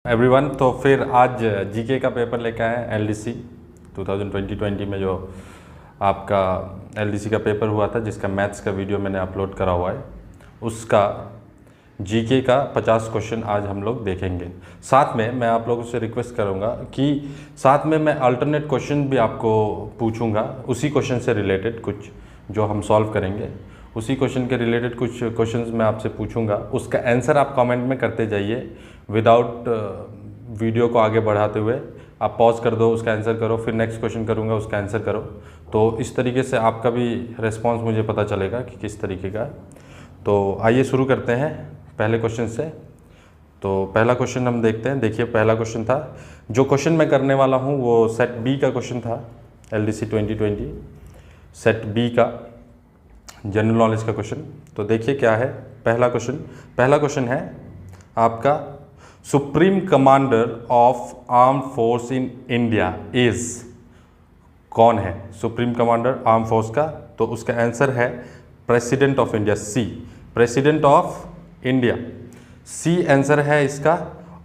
Everyone, तो फिर आज जीके का पेपर लेके आए हैं एलडीसी 2020 में जो आपका एलडीसी का पेपर हुआ था, जिसका मैथ्स का वीडियो मैंने अपलोड करा हुआ है, उसका जीके का 50 क्वेश्चन आज हम लोग देखेंगे। साथ में मैं आप लोगों से रिक्वेस्ट करूंगा कि साथ में मैं अल्टरनेट क्वेश्चन भी आपको पूछूंगा, उसी क्वेश्चन से रिलेटेड कुछ जो हम सॉल्व करेंगे, उसी क्वेश्चन के रिलेटेड कुछ क्वेश्चंस मैं आपसे पूछूंगा। उसका आंसर आप कमेंट में करते जाइए विदाउट वीडियो को आगे बढ़ाते हुए। आप पॉज कर दो, उसका आंसर करो, फिर नेक्स्ट क्वेश्चन करूंगा, उसका आंसर करो। तो इस तरीके से आपका भी रिस्पांस मुझे पता चलेगा कि किस तरीके का। तो आइए शुरू करते हैं पहले क्वेश्चन से। तो पहला क्वेश्चन हम देखते हैं। देखिए, पहला क्वेश्चन था, जो क्वेश्चन मैं करने वाला हूँ वो सेट बी का क्वेश्चन था, एलडीसी 2020 सेट बी का जनरल नॉलेज का क्वेश्चन। तो देखिए क्या है पहला क्वेश्चन है आपका, supreme commander of arm force in India is, कौन है सुप्रीम कमांडर आर्म फोर्स का? तो उसका आंसर है president of India, C, president of India, C answer है इसका।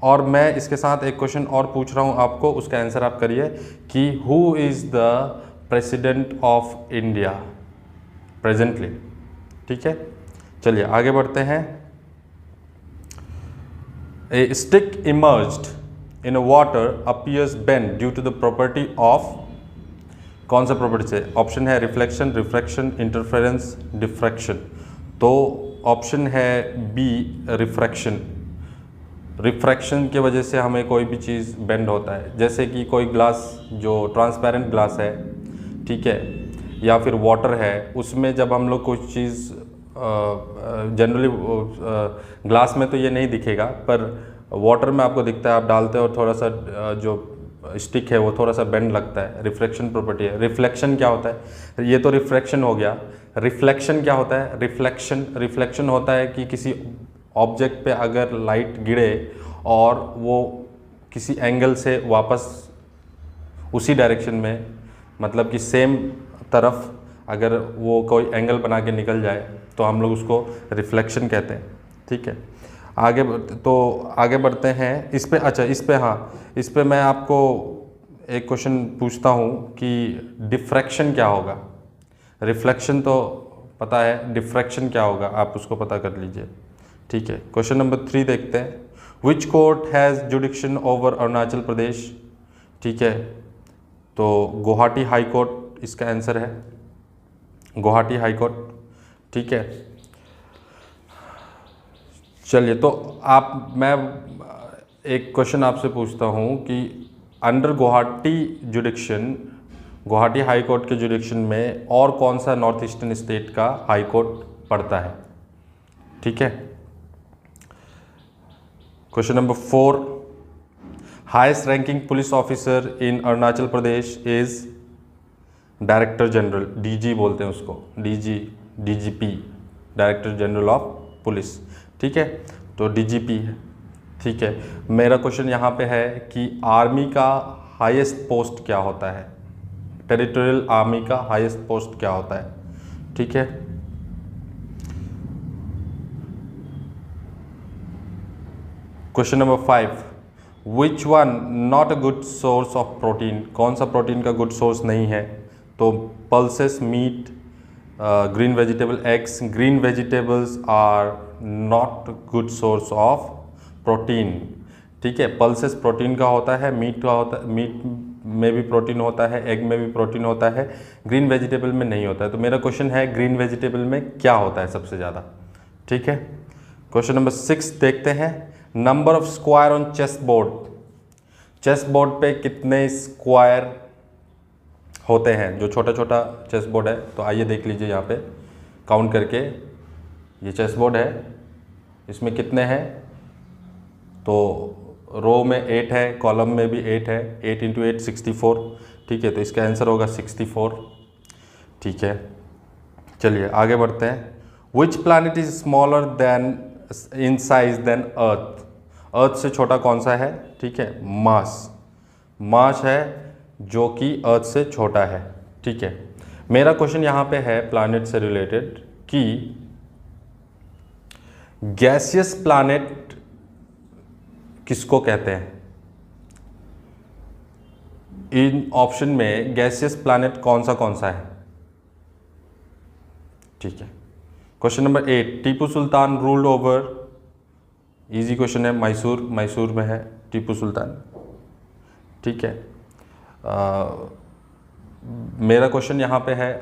और मैं इसके साथ एक क्वेश्चन और पूछ रहा हूँ आपको, उसका आंसर आप करिए कि who is the president of India presently. ठीक है, चलिए आगे बढ़ते हैं। A stick emerged in a water appears bent due to the property of, कौन सा प्रॉपर्टी से? ऑप्शन है रिफ्लेक्शन, रिफ्रैक्शन, इंटरफेरेंस, डिफ्रैक्शन। तो ऑप्शन है बी, रिफ्रैक्शन। रिफ्रैक्शन की वजह से हमें कोई भी चीज़ बेंड होता है, जैसे कि कोई ग्लास जो ट्रांसपेरेंट ग्लास है, ठीक है, या फिर वाटर है, उसमें जब हम लोग कुछ चीज़ जनरली ग्लास में तो ये नहीं दिखेगा, पर वाटर में आपको दिखता है, आप डालते हो और थोड़ा सा जो स्टिक है वो थोड़ा सा बेंड लगता है, रिफ्लेक्शन प्रॉपर्टी है। रिफ्लेक्शन क्या होता है? ये तो रिफ्रैक्शन हो गया। रिफ्लेक्शन क्या होता है? रिफ्लेक्शन होता है कि किसी ऑब्जेक्ट पे अगर लाइट गिरे और वो किसी एंगल से वापस उसी डायरेक्शन में, मतलब कि सेम तरफ अगर वो कोई एंगल बना के निकल जाए तो हम लोग उसको रिफ्लेक्शन कहते हैं। ठीक है, आगे बढ़ते हैं इस पे। अच्छा, इस पे मैं आपको एक क्वेश्चन पूछता हूँ कि डिफ्रैक्शन क्या होगा? रिफ्लेक्शन तो पता है, डिफ्रैक्शन क्या होगा आप उसको पता कर लीजिए। ठीक है, क्वेश्चन नंबर 3 देखते हैं। Which court has jurisdiction over Arunachal Pradesh? ठीक है, तो गुवाहाटी हाई कोर्ट इसका आंसर है, गुवाहाटी हाई कोर्ट। ठीक है, चलिए, तो मैं एक क्वेश्चन आपसे पूछता हूँ कि under Guwahati जुडिक्शन, Guwahati high court के जुडिक्शन में और कौन सा नॉर्थ ईस्टर्न स्टेट का हाई कोर्ट पड़ता है? ठीक है, question number 4, highest ranking police officer in Arunachal Pradesh is director general, DG बोलते हैं उसको, DGP, director general of police. ठीक है, तो डीजीपी है। ठीक है, मेरा क्वेश्चन यहाँ पे है कि आर्मी का हाईएस्ट पोस्ट क्या होता है? टेरिटोरियल आर्मी का हाईएस्ट पोस्ट क्या होता है? ठीक है, question number 5, which one not a good source of protein? कौन सा प्रोटीन का गुड सोर्स नहीं है? तो pulses, meat, green vegetable, eggs. Green vegetables are not good source of protein. ठीक है, पल्सेस प्रोटीन का होता है, मीट का होता है, मीट में भी प्रोटीन होता है, एग में भी प्रोटीन होता है, ग्रीन वेजिटेबल में नहीं होता है। तो मेरा क्वेश्चन है ग्रीन वेजिटेबल में क्या होता है सबसे ज़्यादा? ठीक है, क्वेश्चन नंबर 6 देखते हैं। Number of square on chess board, chess board पे कितने स्क्वायर होते हैं? जो छोटा छोटा चेस बोर्ड है, तो आइए देख लीजिए यहाँ पे काउंट करके। ये चेस बोर्ड है, इसमें कितने हैं? तो रो में 8 है, कॉलम में भी 8 है, 8 × 8 64। ठीक है, तो इसका आंसर होगा 64। ठीक है, चलिए आगे बढ़ते हैं। Which planet is smaller than in size than earth? Earth से छोटा कौन सा है? ठीक है, मार्स है जो कि अर्थ से छोटा है। ठीक है, मेरा क्वेश्चन यहाँ पे है प्लैनेट से रिलेटेड कि गैसियस प्लैनेट किसको कहते हैं? इन ऑप्शन में गैसियस प्लैनेट कौन सा है? ठीक है। Question number 8, Tipu Sultan ruled over, easy question है, मैसूर में है टीपू सुल्तान। ठीक है। मेरा क्वेश्चन यहाँ पे है,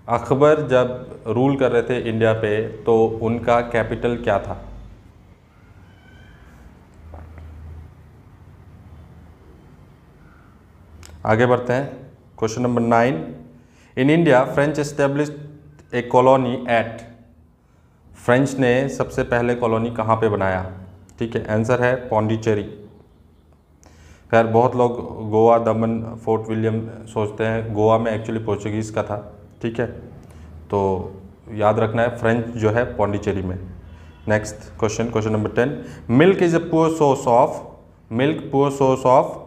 अकबर जब रूल कर रहे थे इंडिया पे तो उनका कैपिटल क्या था? आगे बढ़ते हैं। Question number 9, in India French established a colony at, French ने सबसे पहले कॉलोनी कहाँ पे बनाया? ठीक है, आंसर है पौंडीचेरी। खैर बहुत लोग गोवा, दमन, फोर्ट विलियम सोचते हैं, गोवा में एक्चुअली पोर्चुगीज़ का था। ठीक है, तो याद रखना है फ्रेंच जो है पौंडीचेरी में। Next question number 10, milk is a poor source of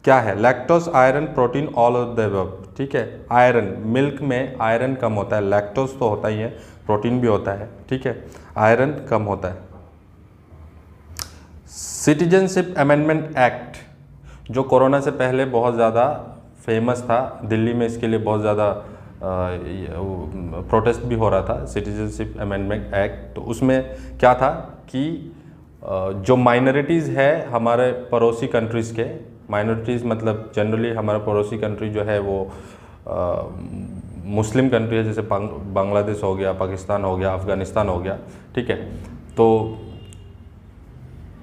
क्या है? Lactose, iron, protein, all of the above. ठीक है, आयरन, मिल्क में आयरन कम होता है, लैक्टोज तो होता ही है, प्रोटीन भी होता है। ठीक है, आयरन कम होता है। सिटीजनशिप अमेंडमेंट एक्ट जो कोरोना से पहले बहुत ज़्यादा फेमस था, दिल्ली में इसके लिए बहुत ज़्यादा प्रोटेस्ट भी हो रहा था, सिटीजनशिप अमेंडमेंट एक्ट। तो उसमें क्या था कि जो माइनॉरिटीज़ है हमारे पड़ोसी कंट्रीज़ के, माइनॉरिटीज़ मतलब जनरली हमारा पड़ोसी कंट्री जो है वो मुस्लिम कंट्री है, जैसे बांग्लादेश हो गया, पाकिस्तान हो गया, अफ़गानिस्तान हो गया। ठीक है, तो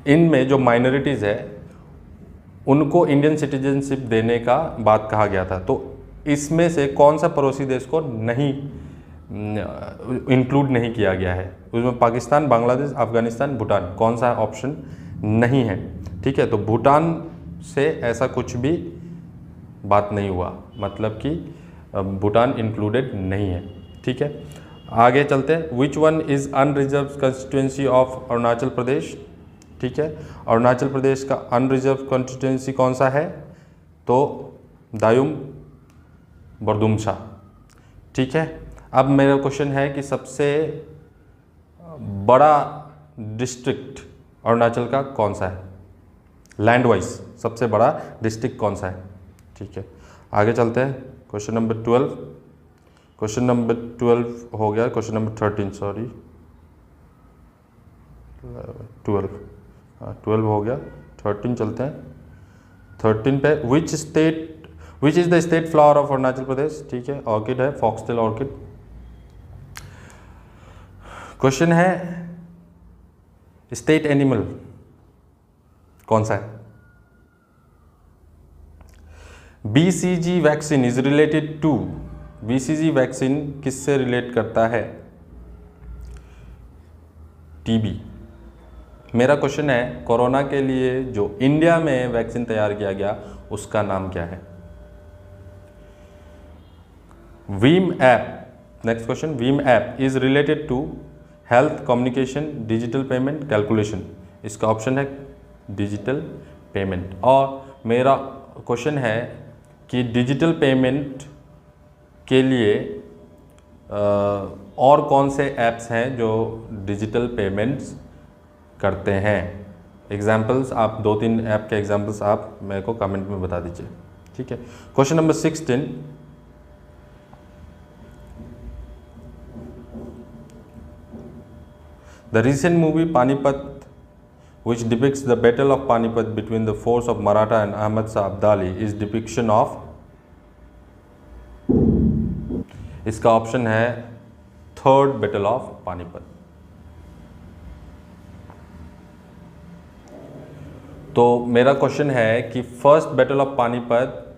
इनमें जो माइनॉरिटीज़ है उनको इंडियन सिटीजनशिप देने का बात कहा गया था। तो इसमें से कौन सा पड़ोसी देश को नहीं इंक्लूड नहीं किया गया है? उसमें पाकिस्तान, बांग्लादेश, अफ़गानिस्तान, भूटान, कौन सा ऑप्शन नहीं है? ठीक है, तो भूटान से ऐसा कुछ भी बात नहीं हुआ, मतलब कि भूटान इंक्लूडेड नहीं है। ठीक है, आगे चलते हैं। Which one is unreserved constituency of Arunachal Pradesh? ठीक है, अरुणाचल प्रदेश का अनरिजर्व कॉन्स्टिट्यूंसी कौन सा है? तो दायुम बरदुमसा। ठीक है, अब मेरा क्वेश्चन है कि सबसे बड़ा डिस्ट्रिक्ट अरुणाचल का कौन सा है? लैंड वाइज सबसे बड़ा डिस्ट्रिक्ट कौन सा है? ठीक है, आगे चलते हैं। क्वेश्चन नंबर 12 हो गया। क्वेश्चन नंबर 13, सॉरी 12 हो गया, 13 चलते हैं। 13 पे which is the state flower of Arunachal Pradesh? ठीक है, ऑर्किड है, फॉक्सटेल ऑर्किड। क्वेश्चन है स्टेट एनिमल कौन सा है? BCG vaccine is related to, BCG vaccine किससे रिलेट करता है? टीबी। मेरा क्वेश्चन है कोरोना के लिए जो इंडिया में वैक्सीन तैयार किया गया उसका नाम क्या है? Veem app. Next question, Veem app is related to health, communication, digital payment, calculation. इसका ऑप्शन है डिजिटल पेमेंट। और मेरा क्वेश्चन है कि डिजिटल पेमेंट के लिए और कौन से ऐप्स हैं जो डिजिटल पेमेंट्स करते हैं? एग्जाम्पल्स आप 2-3 ऐप के एग्जाम्पल्स आप मेरे को कमेंट में बता दीजिए। ठीक है, question number 16, the recent movie Panipat which depicts the battle of Panipat between the force of Maratha and Ahmad Shah Abdali is depiction of, इसका ऑप्शन है थर्ड बैटल ऑफ पानीपत। तो मेरा क्वेश्चन है कि फर्स्ट बैटल ऑफ पानीपत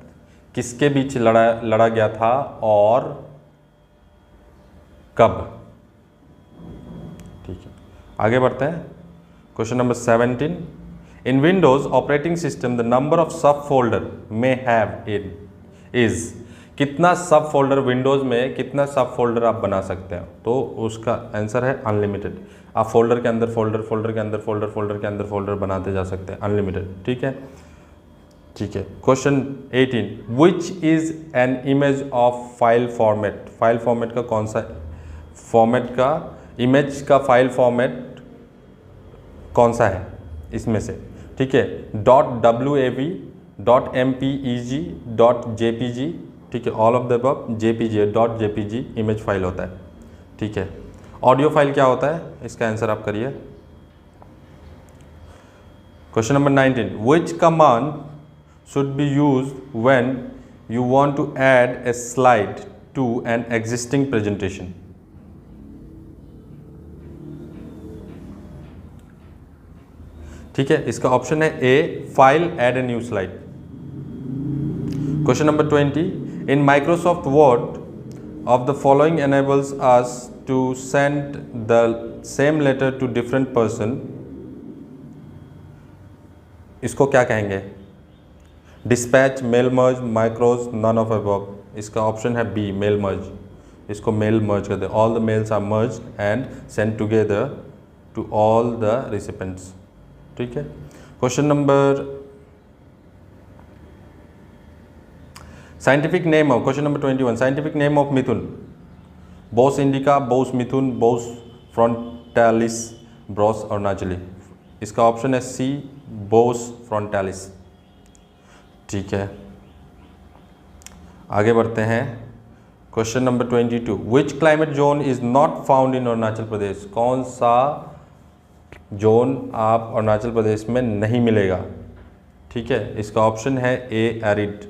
किसके बीच लड़ा गया था और कब? ठीक है, आगे बढ़ते हैं। Question number 17, in Windows operating system the number of sub folder may have in is, कितना सब फोल्डर, विंडोज में कितना सब फोल्डर आप बना सकते हैं? तो उसका आंसर है अनलिमिटेड। आप फोल्डर के अंदर फोल्डर, फोल्डर के अंदर फोल्डर, फोल्डर के अंदर फोल्डर बनाते जा सकते हैं, अनलिमिटेड। ठीक है, ठीक है। Question 18, which is an image of file format? File format का कौन सा फॉर्मेट का, इमेज का फाइल फॉर्मेट कौन सा है इसमें से, ठीक है। .wav, .mpeg, .jpg, ठीक है, all of the above. JPG, .jpg image file होता है, ठीक है। ऑडियो फाइल क्या होता है, इसका आंसर आप करिए। Question number 19, which command should be use when you want to add a slide to an existing presentation? ठीक है, इसका ऑप्शन है A, file add a new slide. Question number 20, in Microsoft Word of the following enables us to send the same letter to different person, इसको क्या कहेंगे? Dispatch, mail merge, macros, none of above. इसका option है B, mail merge. इसको mail merge करते हैं, all the mails are merge and send together to all the recipients, ठीक है। Question number scientific name of, question number 21, scientific name of mithun. Bos indica, Bos mithun, Bos frontalis, Bros Arunachali. इसका option है सी, Bose frontalis, ठीक है। आगे बढ़ते हैं। Question number 22, which climate zone is not found in Arunachal Pradesh? कौन सा जोन आप अरुणाचल प्रदेश में नहीं मिलेगा, ठीक है। इसका ऑप्शन है A, arid.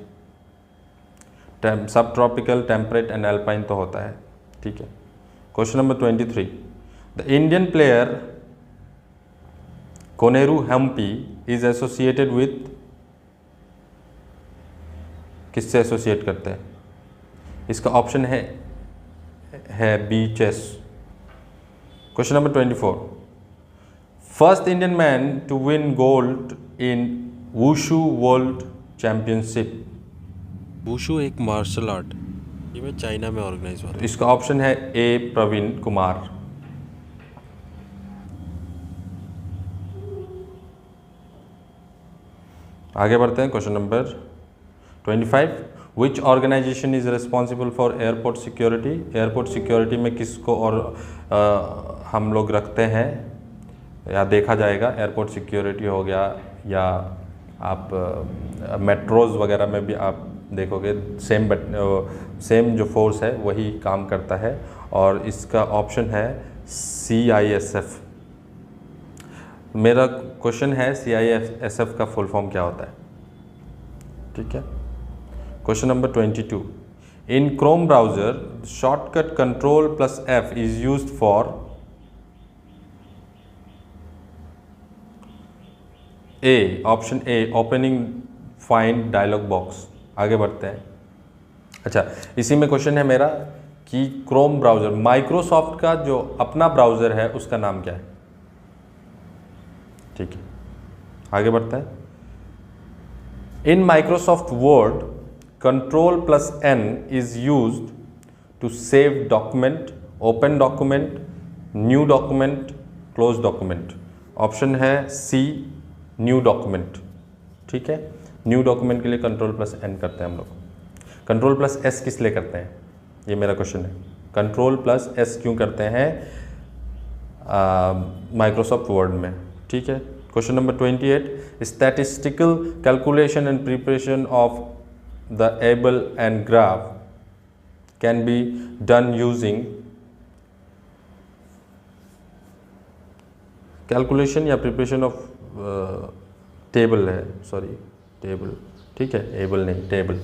Subtropical, temperate and alpine तो होता है, ठीक है। Question number 23, the Indian player Koneru Humpy is associated with, किससे एसोसिएट करते हैं? इसका ऑप्शन है B, chess. Question number 24, first Indian man to win gold in wushu world championship. Wushu एक मार्शल आर्ट, ये में चाइना में ऑर्गेनाइज हुआ था। इसका ऑप्शन है ए, प्रवीण कुमार। आगे बढ़ते हैं। Question number 25, which organization is responsible for airport security? Airport security में किसको और हम लोग रखते हैं या देखा जाएगा? एयरपोर्ट सिक्योरिटी हो गया, या आप मेट्रोज़ वगैरह में भी आप देखोगे सेम जो फोर्स है वही काम करता है, और इसका ऑप्शन है CISF। मेरा क्वेश्चन है CISF का फुल फॉर्म क्या होता है, ठीक है। Question number 22, in Chrome browser shortcut Ctrl+F is used for A, option A, opening find dialog box. आगे बढ़ते हैं। अच्छा, इसी में क्वेश्चन है मेरा कि क्रोम ब्राउजर, माइक्रोसॉफ्ट का जो अपना ब्राउजर है उसका नाम क्या है, ठीक है। आगे बढ़ते हैं। इन Microsoft word Ctrl+N is used to save document, open document, new document, close document। Option है सी, न्यू डॉक्यूमेंट, ठीक है। न्यू डॉक्यूमेंट के लिए Ctrl+N करते हैं हम लोग। Ctrl+S किस लिए करते हैं, ये मेरा क्वेश्चन है। Ctrl+S क्यों करते हैं माइक्रोसॉफ्ट वर्ड में, ठीक है। Question number 28, statistical calculation and preparation of the able and graph can be done using calculation या preparation of table है, sorry table, ठीक है, able नहीं, table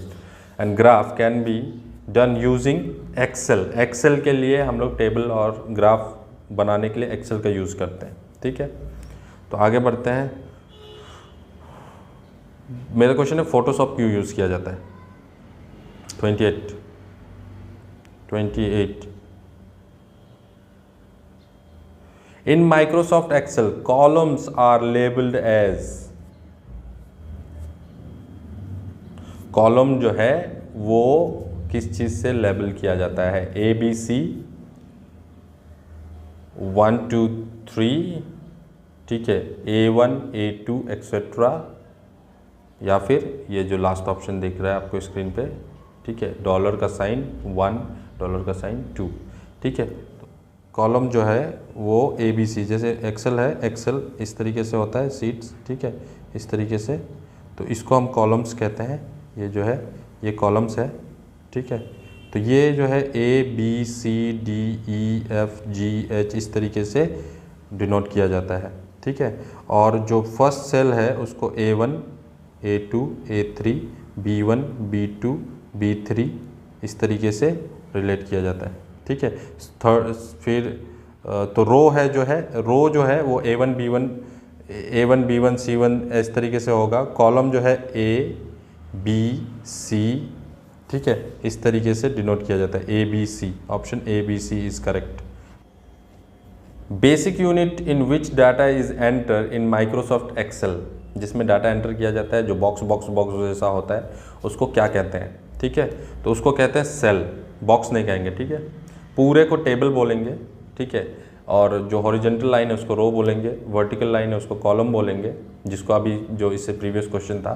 and graph can be done using Excel। Excel के लिए हम लोग table और ग्राफ बनाने के लिए Excel का यूज़ करते हैं, ठीक है। तो आगे बढ़ते हैं। मेरा क्वेश्चन है फोटोशॉप क्यों यूज़ किया जाता है? 28 In Microsoft Excel, columns are labeled as, column जो है वो किस चीज़ से लेबल किया जाता है? ABC 1 2 3, ठीक है, A1 A2 एक्सेट्रा, या फिर ये जो लास्ट ऑप्शन दिख रहा है आपको स्क्रीन पे, ठीक है, $का साइन 1, $का साइन 2, ठीक है। कॉलम जो है वो ABC, जैसे एक्सेल है, एक्सेल इस तरीके से होता है सीट्स, ठीक है, इस तरीके से, तो इसको हम कॉलम्स कहते हैं। ये जो है ये कॉलम्स है, ठीक है। तो ये जो है ABCDEFGH इस तरीके से डिनोट किया जाता है, ठीक है। और जो फर्स्ट सेल है उसको A1, A2, A3, B1, B2, B3 इस तरीके से रिलेट किया जाता है, ठीक है। थर्ड फिर तो रो है जो है वो A1, B1, C1 इस तरीके से होगा। कॉलम जो है A, B, C, ठीक है, इस तरीके से डिनोट किया जाता है ABC। Option ABC is correct. Basic unit in which data is enter in Microsoft Excel, जिसमें डाटा एंटर किया जाता है, जो बॉक्स जैसा होता है, उसको क्या कहते हैं, ठीक है। तो उसको कहते हैं सेल, बॉक्स नहीं कहेंगे, ठीक है। पूरे को टेबल बोलेंगे, ठीक है। और जो हॉरिजेंटल लाइन है उसको रो बोलेंगे, वर्टिकल लाइन है उसको कॉलम बोलेंगे, जिसको अभी जो इससे प्रीवियस क्वेश्चन था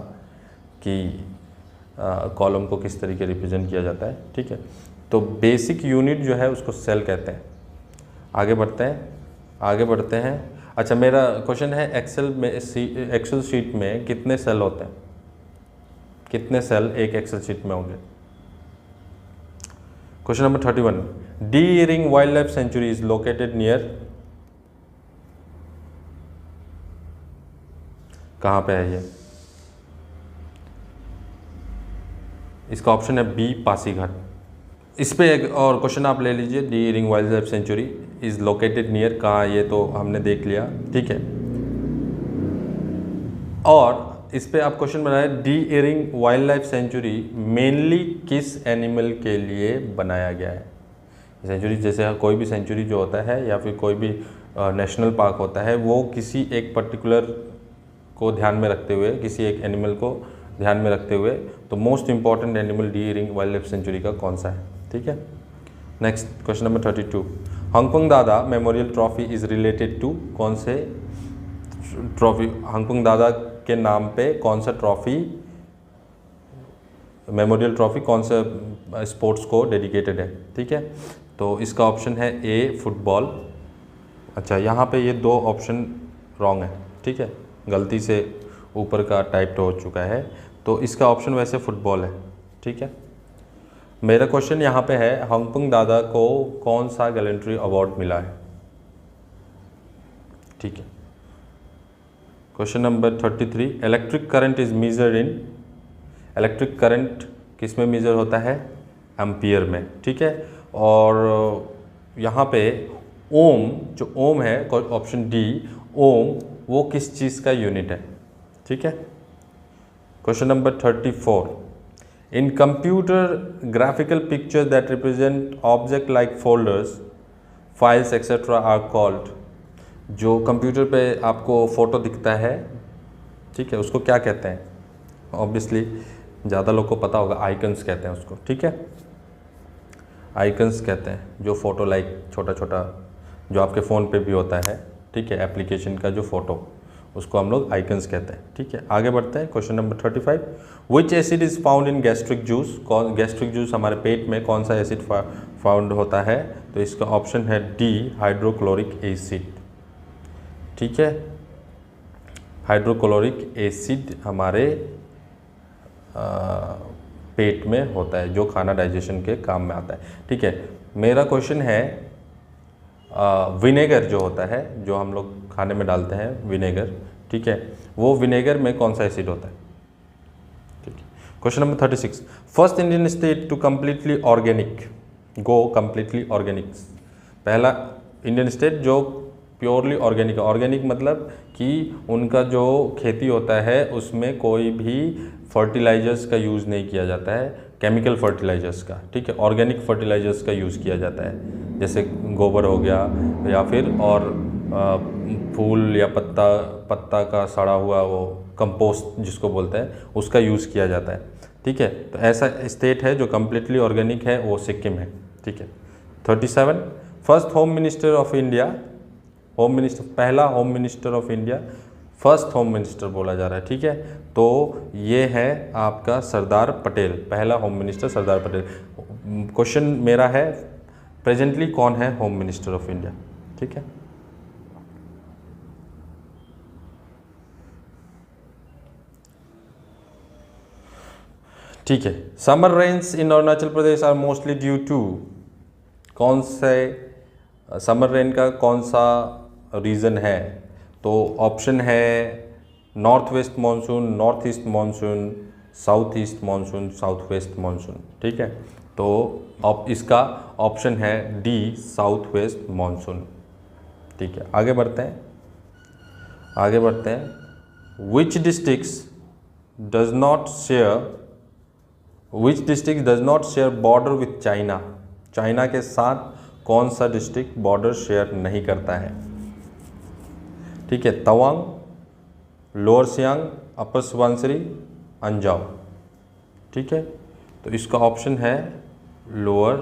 कि कॉलम को किस तरीके रिप्रेजेंट किया जाता है, ठीक है। तो बेसिक यूनिट जो है उसको सेल कहते हैं। आगे बढ़ते हैं। अच्छा, मेरा क्वेश्चन है एक्सेल शीट में कितने सेल होते हैं, कितने सेल एक एक्सेल शीट में होंगे। Question number 31, D-earring wildlife sanctuary is located near, कहाँ पे है ये? इसका ऑप्शन है बी, पासीघाट। इस पे एक और क्वेश्चन आप ले लीजिए, D-earring wildlife sanctuary is located near, कहाँ, ये तो हमने देख लिया, ठीक है। और इस पे आप क्वेश्चन बनाए, D-earring wildlife century mainly किस एनिमल के लिए बनाया गया है। सेंचुरी जैसे कोई भी सेंचुरी जो होता है या फिर कोई भी नेशनल पार्क होता है, वो किसी एक पर्टिकुलर को ध्यान में रखते हुए, किसी एक एनिमल को ध्यान में रखते हुए, तो मोस्ट इंपॉर्टेंट एनिमल डी-इयरिंग वाइल्ड लाइफ सेंचुरी का कौन सा है, ठीक है। Next question number 32, Hong Kong Dada memorial trophy is related to, कौन से ट्रॉफी, हांगकांग दादा के नाम पे कौन सा ट्रॉफी, मेमोरियल ट्रॉफी कौन सा स्पोर्ट्स को डेडिकेटेड है, ठीक है। तो इसका ऑप्शन है ए, फुटबॉल। अच्छा, यहाँ पे ये दो ऑप्शन रॉन्ग है, ठीक है, गलती से ऊपर का टाइप हो चुका है, तो इसका ऑप्शन वैसे फुटबॉल है, ठीक है। मेरा क्वेश्चन यहाँ पे है, हांगकांग दादा को कौन सा गैलेंट्री अवार्ड मिला है, ठीक है। Question number 33, electric current is measured in, electric current किस में मेजर होता है, एम्पियर में, ठीक है। और यहाँ पे ओम, जो ओम है, ऑप्शन डी, ओम, वो किस चीज़ का यूनिट है, ठीक है। Question number 34, in computer graphical picture that represent object like folders, files etcetera are called, जो कंप्यूटर पे आपको फोटो दिखता है, ठीक है, उसको क्या कहते हैं। ऑब्वियसली ज़्यादा लोग को पता होगा, आइकन्स कहते हैं उसको, ठीक है, आइकन्स कहते हैं, जो फोटो लाइक छोटा छोटा जो आपके फ़ोन पे भी होता है, ठीक है, एप्लीकेशन का जो फ़ोटो, उसको हम लोग आइकन्स कहते हैं, ठीक है। आगे बढ़ते हैं, question number 35, which acid is found in gastric juice, कौन गैस्ट्रिक जूस, हमारे पेट में कौन सा एसिड फाउंड होता है, तो इसका ऑप्शन है डी, हाइड्रोक्लोरिक एसिड, ठीक है। हाइड्रोक्लोरिक एसिड हमारे पेट में होता है, जो खाना डाइजेशन के काम में आता है, ठीक है। मेरा क्वेश्चन है, विनेगर जो होता है, जो हम लोग खाने में डालते हैं विनेगर, ठीक है, वो विनेगर में कौन सा एसिड होता है, ठीक है। Question number 36, first Indian state to completely organic, go completely organic, पहला इंडियन स्टेट जो प्योरली ऑर्गेनिक है। ऑर्गेनिक मतलब कि उनका जो खेती होता है उसमें कोई भी फर्टिलाइजर्स का यूज़ नहीं किया जाता है, केमिकल फर्टिलाइजर्स का, ठीक है, ऑर्गेनिक फर्टिलाइजर्स का यूज़ किया जाता है, जैसे गोबर हो गया या फिर और फूल या पत्ता का सड़ा हुआ वो कंपोस्ट जिसको बोलते हैं, उसका यूज़ किया जाता है, ठीक है। तो ऐसा स्टेट है जो कम्प्लीटली ऑर्गेनिक है, वो सिक्किम है, ठीक है। 37, first home minister of India, home minister, पहला home minister of India, first home minister बोला जा रहा है, ठीक है। तो ये है आपका सरदार पटेल, पहला home minister Sardar Patel. Question मेरा है, प्रेजेंटली कौन है होम मिनिस्टर ऑफ इंडिया, ठीक है। ठीक है, summer rains in Arunachal Pradesh are mostly due to, कौन से समर रेन का कौन सा रीज़न है? तो ऑप्शन है north west monsoon, north east monsoon, south east monsoon, south west monsoon, ठीक है। तो अब इसका ऑप्शन है डी, साउथ वेस्ट मानसून, ठीक है। आगे बढ़ते हैं, आगे बढ़ते हैं। Which districts does not share, which district does not share border with China, China के साथ कौन सा डिस्ट्रिक्ट बॉर्डर शेयर नहीं करता है? ठीक है, तवांग, लोअर सियांग, अपर सुबनसिरी, अंजाव, ठीक है। तो इसका ऑप्शन है लोअर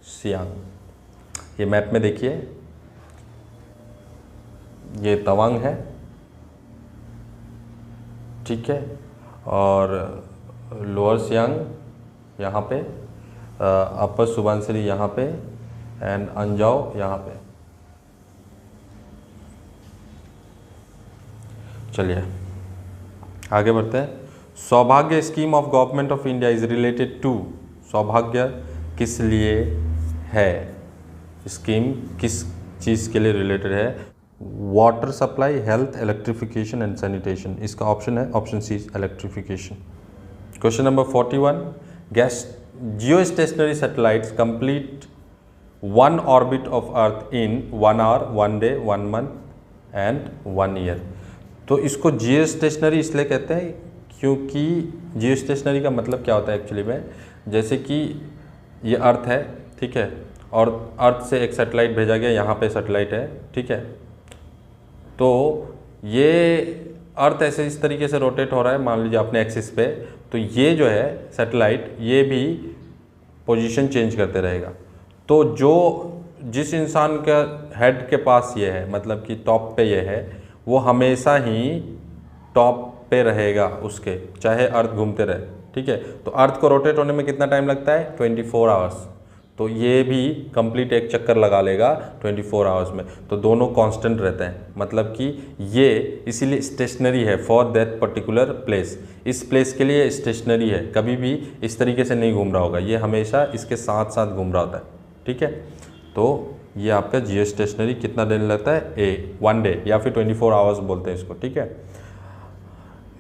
सियांग। ये मैप में देखिए, ये तवांग है, ठीक है, और लोअर सियांग यहाँ पे, अपर सुबनसिरी यहाँ पे, एंड अंजाव यहाँ पे। चलिए आगे बढ़ते हैं। Saubhagya scheme of government of India is related to, Saubhagya किस लिए है? स्कीम किस चीज़ के लिए रिलेटेड है? Water supply, health, electrification and sanitation. इसका ऑप्शन है option C, electrification. Question number 41, गैस geostationary satellites complete one orbit of earth in 1 hour, 1 day, 1 month and 1 year. तो इसको जियो स्टेशनरी इसलिए कहते हैं क्योंकि जियो स्टेशनरी का मतलब क्या होता है एक्चुअली में, जैसे कि ये अर्थ है, ठीक है, और अर्थ से एक सैटेलाइट भेजा गया, यहाँ पे सैटेलाइट है, ठीक है। तो ये अर्थ ऐसे इस तरीके से रोटेट हो रहा है, मान लीजिए अपने एक्सिस पे, तो ये जो है सैटेलाइट ये भी पोजीशन चेंज करते रहेगा। तो जो जिस इंसान का हेड के पास ये है, मतलब कि टॉप पे ये है, वो हमेशा ही टॉप पे रहेगा उसके, चाहे अर्थ घूमते रहे, ठीक है। तो अर्थ को रोटेट होने में कितना टाइम लगता है? 24 आवर्स। तो ये भी कंप्लीट एक चक्कर लगा लेगा 24 आवर्स में। तो दोनों कांस्टेंट रहते हैं, मतलब कि ये इसीलिए स्टेशनरी है फॉर दैट पर्टिकुलर प्लेस। इस प्लेस के लिए स्टेशनरी है, कभी भी इस तरीके से नहीं घूम रहा होगा, ये हमेशा इसके साथ साथ घूम रहा होता है, ठीक है। तो ये आपका जियो स्टेशनरी कितना दिन लगता है? 1 डे या फिर 24 आवर्स बोलते हैं इसको, ठीक है।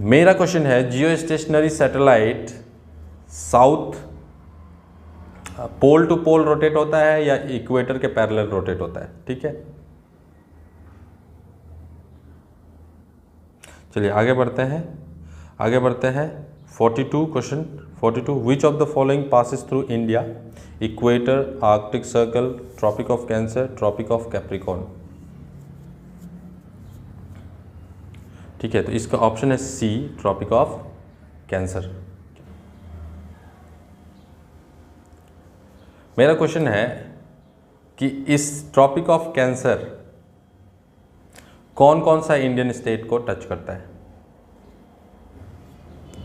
मेरा क्वेश्चन है, geostationary satellite south pole to pole rotate होता है या इक्वेटर के पैरेलल रोटेट होता है, ठीक है। चलिए आगे बढ़ते हैं, आगे बढ़ते हैं। 42 question 42, which of the following passes through India? Equator, arctic circle, tropic of cancer, tropic of capricorn, ठीक है। तो इसका ऑप्शन है सी, ट्रॉपिक ऑफ कैंसर। मेरा क्वेश्चन है कि इस ट्रॉपिक ऑफ कैंसर कौन कौन सा इंडियन स्टेट को टच करता है,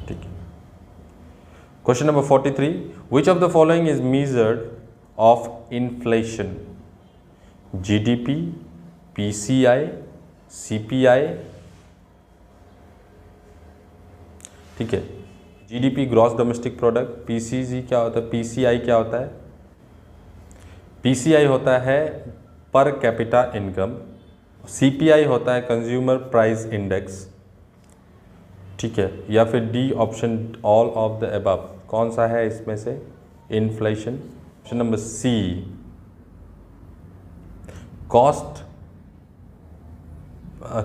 ठीक है। Question number 43, which of the following is measured of inflation? GDP, PCI, CPI, ठीक है। GDP gross domestic product, PCG क्या होता है, पीसीआई क्या होता है? पीसीआई होता है पर कैपिटा इनकम, सीपीआई होता है कंज्यूमर प्राइस इंडेक्स, ठीक है। या फिर D option, all of the above, कौन सा है इसमें से? Inflation. Option number C, cost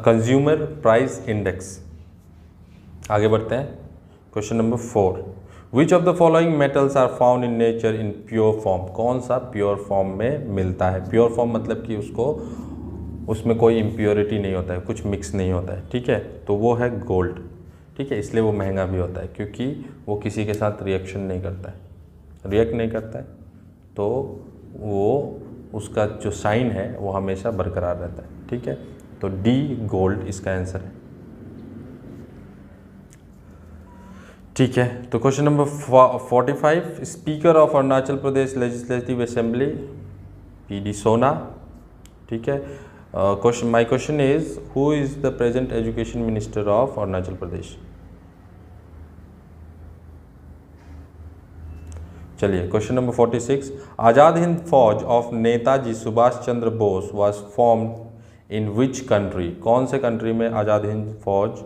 consumer price index. आगे बढ़ते हैं। Question number 4, which of the following metals are found in nature in pure form? कौन सा प्योर फॉर्म में मिलता है? प्योर फॉर्म मतलब कि उसमें कोई इम्प्योरिटी नहीं होता है, कुछ मिक्स नहीं होता है, ठीक है। तो वो है गोल्ड, ठीक है। इसलिए वो महंगा भी होता है क्योंकि वो किसी के साथ रिएक्शन नहीं करता है, रिएक्ट नहीं करता है, तो वो उसका जो साइन है वो हमेशा बरकरार रहता है, ठीक है। तो डी, गोल्ड इसका आंसर है, ठीक है। तो question number 45, speaker of Arunachal Pradesh legislative assembly PD Sona. ठीक है, question, my question is who is the present education minister of Arunachal Pradesh. चलिए question number 46, Azad Hind Fauj of Netaji Subhash Chandra Bose was formed in which country. कौन से कंट्री में आज़ाद हिंद फौज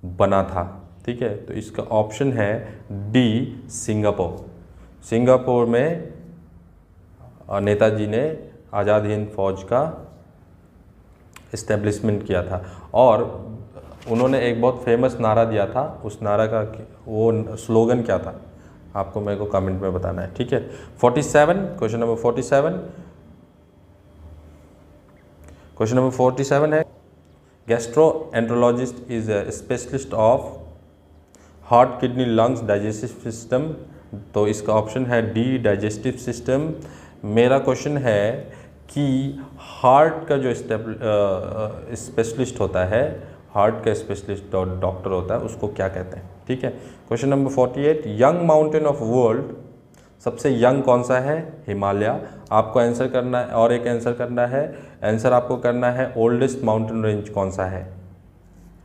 बना था। ठीक है, तो इसका ऑप्शन है डी, सिंगापुर। सिंगापुर में नेताजी ने आज़ाद हिंद फौज का इस्टेब्लिशमेंट किया था और उन्होंने एक बहुत फेमस नारा दिया था। उस नारा का वो स्लोगन क्या था, आपको मेरे को कमेंट में बताना है। ठीक है, 47, क्वेश्चन नंबर 47, क्वेश्चन नंबर 47 है gastroenterologist is a specialist of heart, kidney, lungs, digestive system. तो इसका ऑप्शन है डी, डाइजेस्टिव सिस्टम। मेरा क्वेश्चन है कि हार्ट का जो स्पेशलिस्ट होता है, हार्ट का स्पेशलिस्ट डॉक्टर होता है, उसको क्या कहते हैं। ठीक है, question number 48, young mountain of world, सबसे यंग कौन सा है, हिमालय। आपको आंसर करना है और एक आंसर करना है, आंसर आपको करना है ओल्डेस्ट माउंटेन रेंज कौन सा है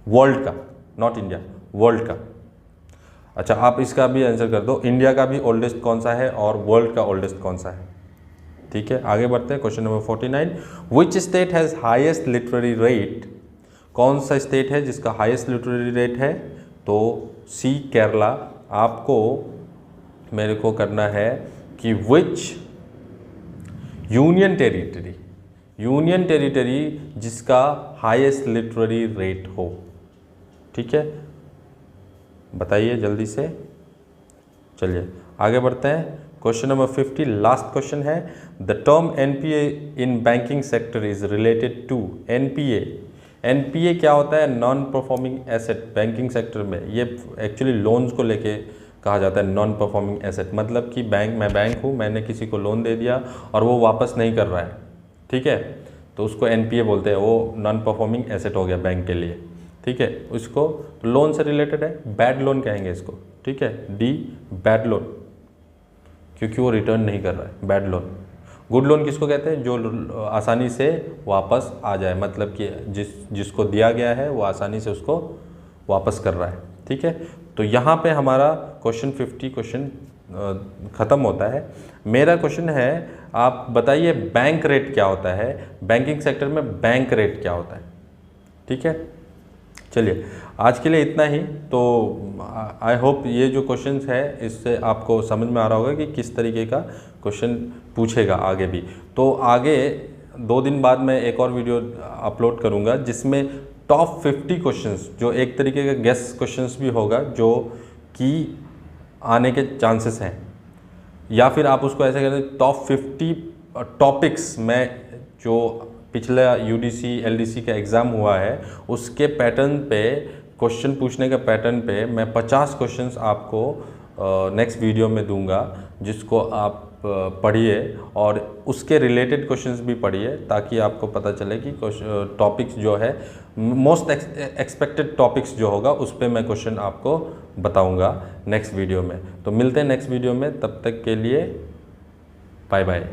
वर्ल्ड का, नॉट इंडिया, वर्ल्ड का। अच्छा, आप इसका भी आंसर कर दो, इंडिया का भी ओल्डेस्ट कौन सा है और वर्ल्ड का ओल्डेस्ट कौन सा है। ठीक है, आगे बढ़ते हैं। Question number 49, which state has highest literary rate. कौन सा स्टेट है जिसका हाईएस्ट लिटरेरी रेट है, तो सी, केरला। आपको मेरे को करना है कि विच यूनियन टेरिटरी जिसका हाईएस्ट लिटरेरी रेट हो। ठीक है, बताइए जल्दी से। चलिए आगे बढ़ते हैं। क्वेश्चन नंबर 50, लास्ट क्वेश्चन है, the term NPA in banking sector is related to. NPA क्या होता है, non performing asset. Banking sector में ये एक्चुअली लोन्स को लेके कहा जाता है नॉन परफॉर्मिंग एसेट। मतलब कि मैं बैंक हूँ, मैंने किसी को लोन दे दिया और वो वापस नहीं कर रहा है, ठीक है, तो उसको एनपीए बोलते हैं, वो नॉन परफॉर्मिंग एसेट हो गया बैंक के लिए। ठीक है, उसको लोन से रिलेटेड है, बैड लोन कहेंगे इसको। ठीक है, डी, बैड लोन, क्योंकि वो रिटर्न नहीं कर रहा है, बैड लोन। गुड लोन किसको कहते हैं, जो आसानी से वापस आ जाए, मतलब कि जिसको दिया गया है वो आसानी से उसको वापस कर रहा है। ठीक है, तो यहाँ पे हमारा क्वेश्चन 50 क्वेश्चन ख़त्म होता है। मेरा क्वेश्चन है, आप बताइए बैंक रेट क्या होता है, बैंकिंग सेक्टर में बैंक रेट क्या होता है। ठीक है, चलिए आज के लिए इतना ही। तो आई होप ये जो क्वेश्चंस है इससे आपको समझ में आ रहा होगा कि किस तरीके का क्वेश्चन पूछेगा आगे भी। तो आगे 2 दिन बाद मैं एक और वीडियो अपलोड करूंगा जिसमें टॉप 50 क्वेश्चंस, जो एक तरीके का गेस क्वेश्चंस भी होगा, जो कि आने के चांसेस हैं, या फिर आप उसको ऐसे कहते हैं टॉप 50 टॉपिक्स में जो पिछला यूडीसी एलडीसी का एग्ज़ाम हुआ है उसके पैटर्न पे, क्वेश्चन पूछने के पैटर्न पे मैं 50 क्वेश्चंस आपको नेक्स्ट वीडियो में दूंगा, जिसको आप पढ़िए और उसके रिलेटेड क्वेश्चंस भी पढ़िए, ताकि आपको पता चले कि टॉपिक्स जो है मोस्ट एक्सपेक्टेड टॉपिक्स जो होगा उस पर मैं क्वेश्चन आपको बताऊंगा नेक्स्ट वीडियो में। तो मिलते हैं नेक्स्ट वीडियो में, तब तक के लिए बाय बाय।